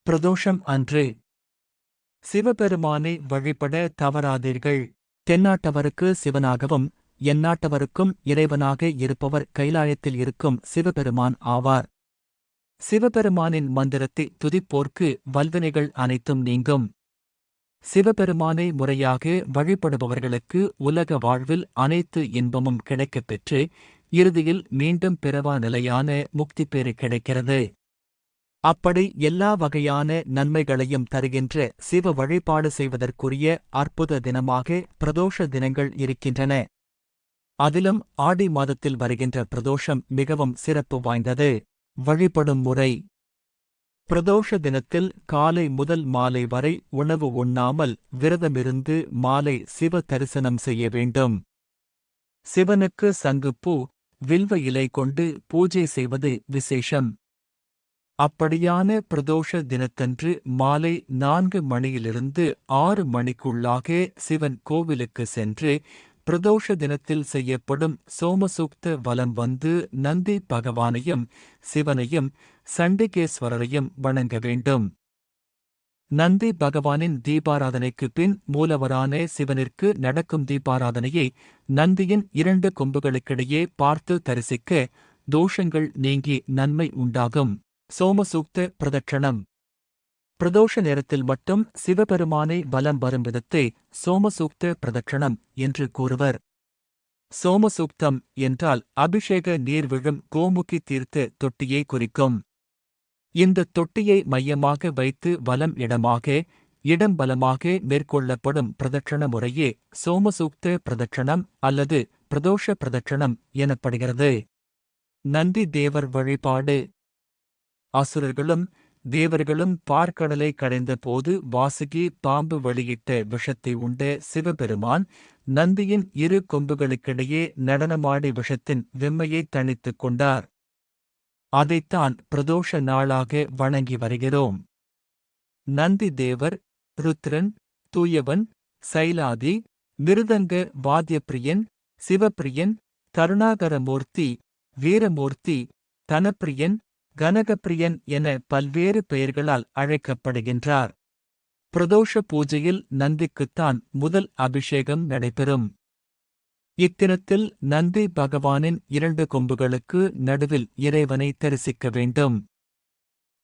பிரதோஷம் அன்று சிவபெருமானை வழிபட தவறாதீர்கள். தென்னாட்டவருக்கு சிவனாகவும் எந்நாட்டவருக்கும் இறைவனாக இருப்பவர் கைலாயத்தில் இருக்கும் சிவபெருமான் ஆவார். சிவபெருமானின் மந்திரத்தை துதிப்போர்க்கு வல்வினைகள் அனைத்தும் நீங்கும். சிவபெருமானை முறையாக வழிபடுபவர்களுக்கு உலக வாழ்வில் அனைத்து இன்பமும் கிடைக்கப் பெற்று இறுதியில் மீண்டும் பிறவா நிலையான முக்தி பேறு கிடைக்கிறது. அப்படி எல்லா வகையான நன்மைகளையும் தருகின்ற சிவ வழிபாடு செய்வதற்குரிய அற்புத தினமாக பிரதோஷ தினங்கள் இருக்கின்றன. அதிலும் ஆடி மாதத்தில் வருகின்ற பிரதோஷம் மிகவும் சிறப்பு வாய்ந்தது. வழிபடும் முறை: பிரதோஷ தினத்தில் காலை முதல் மாலை வரை உணவு உண்ணாமல் விரதமிருந்து மாலை சிவ தரிசனம் செய்ய வேண்டும். சிவனுக்கு சங்குப்பூ, வில்வ இலை கொண்டு பூஜை செய்வது விசேஷம். அப்படியான பிரதோஷ தினத்தன்று மாலை 4 மணியிலிருந்து 6 மணிக்குள்ளாக சிவன் கோவிலுக்கு சென்று பிரதோஷ தினத்தில் செய்யப்படும் சோமசூக்த வலம் வந்து நந்தி பகவானையும் சிவனையும் சண்டிகேஸ்வரரையும் வணங்க வேண்டும். நந்தி பகவானின் தீபாராதனைக்கு பின் மூலவரான சிவனிற்கு நடக்கும் தீபாராதனையை நந்தியின் 2 கொம்புகளுக்கிடையே பார்த்து தரிசிக்க தோஷங்கள் நீங்கி நன்மை உண்டாகும். சோமசூக்த பிரதட்சணம்: பிரதோஷ நேரத்தில் மட்டும் சிவபெருமானை வலம் வரும் விதத்தை சோமசூக்த பிரதட்சணம் என்று கூறுவர். சோமசூக்தம் என்றால் அபிஷேக நீர் விழும் கோமுகி தீர்த்த தொட்டியை குறிக்கும். இந்த தொட்டியை மையமாக வைத்து வலம் இடமாக இடம் பலமாக மேற்கொள்ளப்படும் பிரதட்சண முறையே சோமசூக்த பிரதட்சணம் அல்லது பிரதோஷ பிரதட்சணம் எனப்படுகிறது. நந்தி தேவர் வழிபாடு: அசுரர்களும் தேவர்களும் பார்க்கடலை கடைந்த போது வாசுகி பாம்பு வெளியிட்ட விஷத்தை உண்ட சிவபெருமான் நந்தியின் 2 கொம்புகளுக்கிடையே நடனமாடி விஷத்தின் வெம்மையை தணித்துக் கொண்டார். அதைத்தான் பிரதோஷ நாளாக வணங்கி வருகிறோம். நந்தி தேவர், ருத்ரன், தூயவன், சைலாதி, மிருதங்க வாத்தியப்பிரியன், சிவப்பிரியன், கருணாகரமூர்த்தி, வீரமூர்த்தி, தனப்பிரியன், கனகப்பிரியன் என பல்வேறு பெயர்களால் அழைக்கப்படுகின்றார். பிரதோஷ பூஜையில் நந்திக்குத்தான் முதல் அபிஷேகம் நடைபெறும். இத்தினத்தில் நந்தி பகவானின் 2 கொம்புகளுக்கு நடுவில் இறைவனை தரிசிக்க வேண்டும்.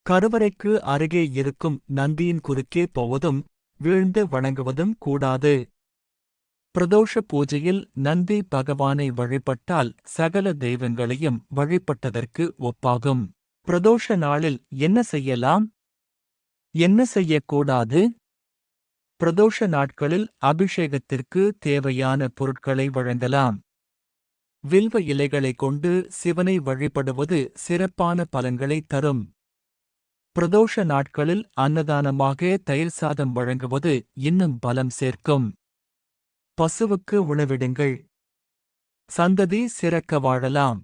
கருவறைக்கு அருகே இருக்கும் நந்தியின் குறுக்கே போவதும் வீழ்ந்து வணங்குவதும் கூடாது. பிரதோஷ பூஜையில் நந்தி பகவானை வழிபட்டால் சகல தெய்வங்களையும் வழிபட்டதற்கு ஒப்பாகும். பிரதோஷ நாளில் என்ன செய்யலாம், என்ன செய்யக்கூடாது? பிரதோஷ நாட்களில் அபிஷேகத்திற்கு தேவையான பொருட்களை வழங்கலாம். வில்வ இலைகளை கொண்டு சிவனை வழிபடுவது சிறப்பான பலன்களை தரும். பிரதோஷ நாட்களில் அன்னதானமாக தயிர் சாதம் வழங்குவது இன்னும் பலம் சேர்க்கும். பசுவுக்கு உணவிடுங்கள். சந்ததி சிறக்க வாழலாம்.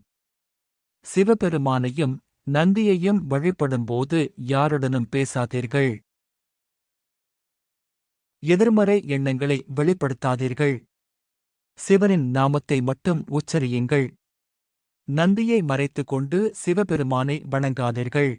சிவபெருமானையும் நந்தியையும் வழிபடும்போது யாருடனும் பேசாதீர்கள். எதிர்மறை எண்ணங்களை வெளிப்படுத்தாதீர்கள். சிவனின் நாமத்தை மட்டும் உச்சரியுங்கள். நந்தியை மறைத்துக் கொண்டு சிவபெருமானை வணங்காதீர்கள்.